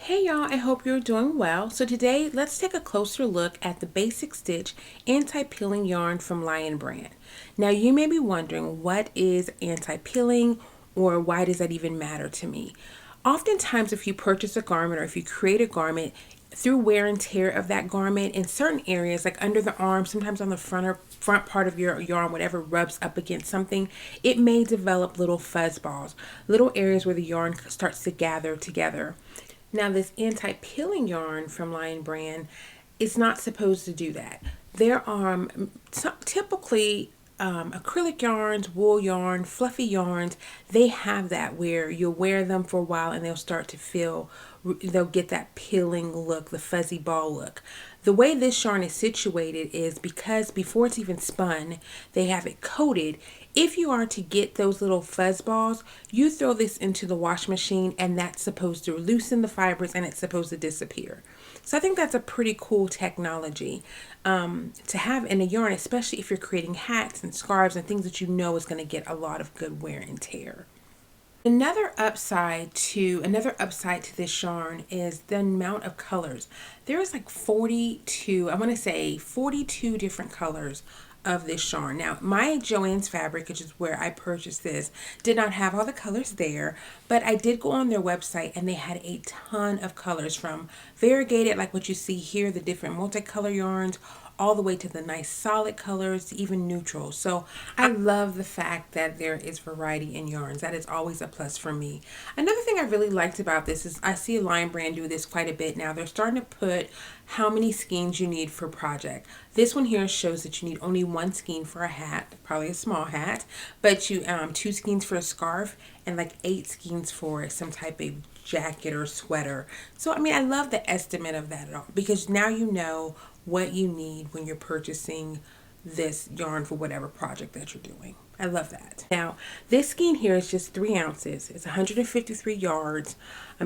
Hey y'all, I hope you're doing well. So today, let's take a closer look at the Basic Stitch Anti-Peeling Yarn from Lion Brand. Now you may be wondering, what is anti-peeling, or why does that even matter to me? Oftentimes if you purchase a garment or if you create a garment, through wear and tear of that garment in certain areas, like under the arm, sometimes on the front part of your yarn, whatever rubs up against something, it may develop little fuzz balls, little areas where the yarn starts to gather together. Now, this anti-peeling yarn from Lion Brand is not supposed to do that. There are typically acrylic yarns, wool yarn, fluffy yarns, they have that where you'll wear them for a while and they'll start to feel, they'll get that peeling look, the fuzzy ball look. The way this yarn is situated is because before it's even spun, they have it coated. If you are to get those little fuzz balls, you throw this into the wash machine and that's supposed to loosen the fibers and it's supposed to disappear. So I think that's a pretty cool technology to have in a yarn, especially if you're creating hats and scarves and things that you know is going to get a lot of good wear and tear. Another upside to this yarn is the amount of colors. There is like 42, I want to say 42 different colors of this yarn. Now, my Joann's fabric, which is where I purchased this, did not have all the colors there, but I did go on their website and they had a ton of colors, from variegated, like what you see here, the different multicolor yarns, all the way to the nice solid colors, even neutral. So I love the fact that there is variety in yarns. That is always a plus for me. Another thing I really liked about this is I see Lion Brand do this quite a bit now. They're starting to put how many skeins you need for project. This one here shows that you need only one skein for a hat, probably a small hat, but you 2 skeins for a scarf and like 8 skeins for some type of jacket or sweater. So I mean, I love the estimate of that at all, because now you know what you need when you're purchasing this yarn for whatever project that you're doing. I love that. Now, this skein here is just 3 ounces. It's 153 yards,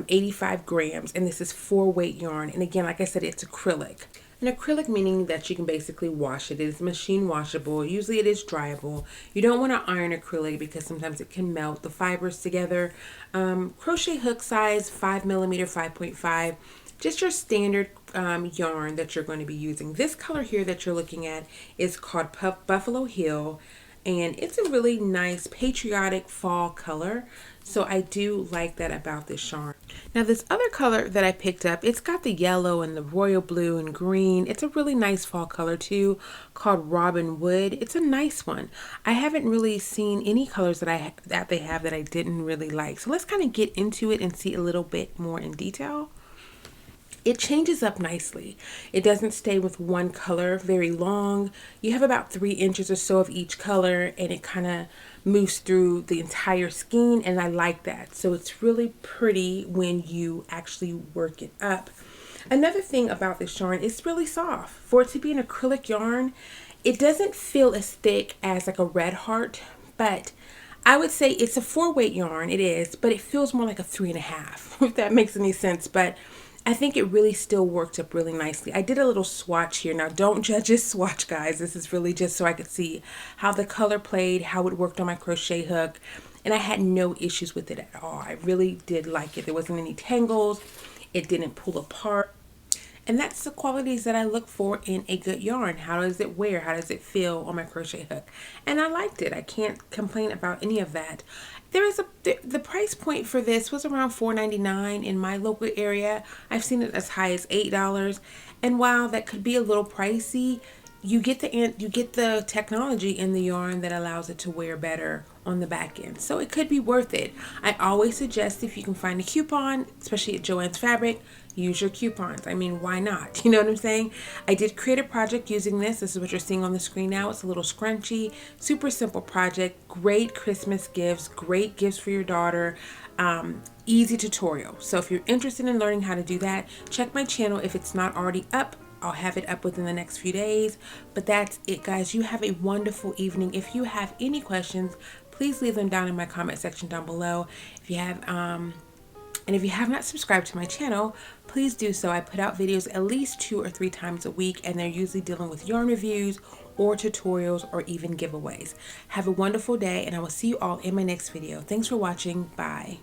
85 grams, and this is 4-weight yarn. And again, like I said, it's acrylic. And acrylic meaning that you can basically wash it. It is machine washable. Usually it is dryable. You don't want to iron acrylic because sometimes it can melt the fibers together. Crochet hook size 5mm, 5.5. Just your standard yarn that you're going to be using. This color here that you're looking at is called Buffalo Hill, and it's a really nice patriotic fall color. So I do like that about this yarn. Now this other color that I picked up, it's got the yellow and the royal blue and green. It's a really nice fall color too, called Robin Wood. It's a nice one. I haven't really seen any colors that they have that I didn't really like. So let's kind of get into it and see a little bit more in detail. It changes up nicely. It doesn't stay with one color very long. You have about 3 inches or so of each color, and it kind of moves through the entire skein, and I like that. So it's really pretty when you actually work it up. Another thing about this yarn, it's really soft. For it to be an acrylic yarn, it doesn't feel as thick as like a Red Heart, but I would say it's a 4-weight yarn. It is, but it feels more like a 3.5, if that makes any sense. But I think it really still worked up really nicely. I did a little swatch here. Now, don't judge this swatch, guys. This is really just so I could see how the color played, how it worked on my crochet hook. And I had no issues with it at all. I really did like it. There wasn't any tangles. It didn't pull apart. And that's the qualities that I look for in a good yarn. How does it wear? How does it feel on my crochet hook? And I liked it. I can't complain about any of that. The price point for this was around $4.99 in my local area. I've seen it as high as $8. And while that could be a little pricey, you get the technology in the yarn that allows it to wear better on the back end. So it could be worth it. I always suggest, if you can find a coupon, especially at Joann's Fabric, use your coupons. I mean, why not? You know what I'm saying? I did create a project using this. This is what you're seeing on the screen now. It's a little scrunchy, super simple project. Great Christmas gifts, great gifts for your daughter. Easy tutorial. So if you're interested in learning how to do that, check my channel. If it's not already up, I'll have it up within the next few days. But that's it, guys. You have a wonderful evening. If you have any questions, please leave them down in my comment section down below. If you have and if you have not subscribed to my channel, please do so. I put out videos at least 2 or 3 times a week, and they're usually dealing with yarn reviews or tutorials or even giveaways. Have a wonderful day, and I will see you all in my next video. Thanks for watching. Bye.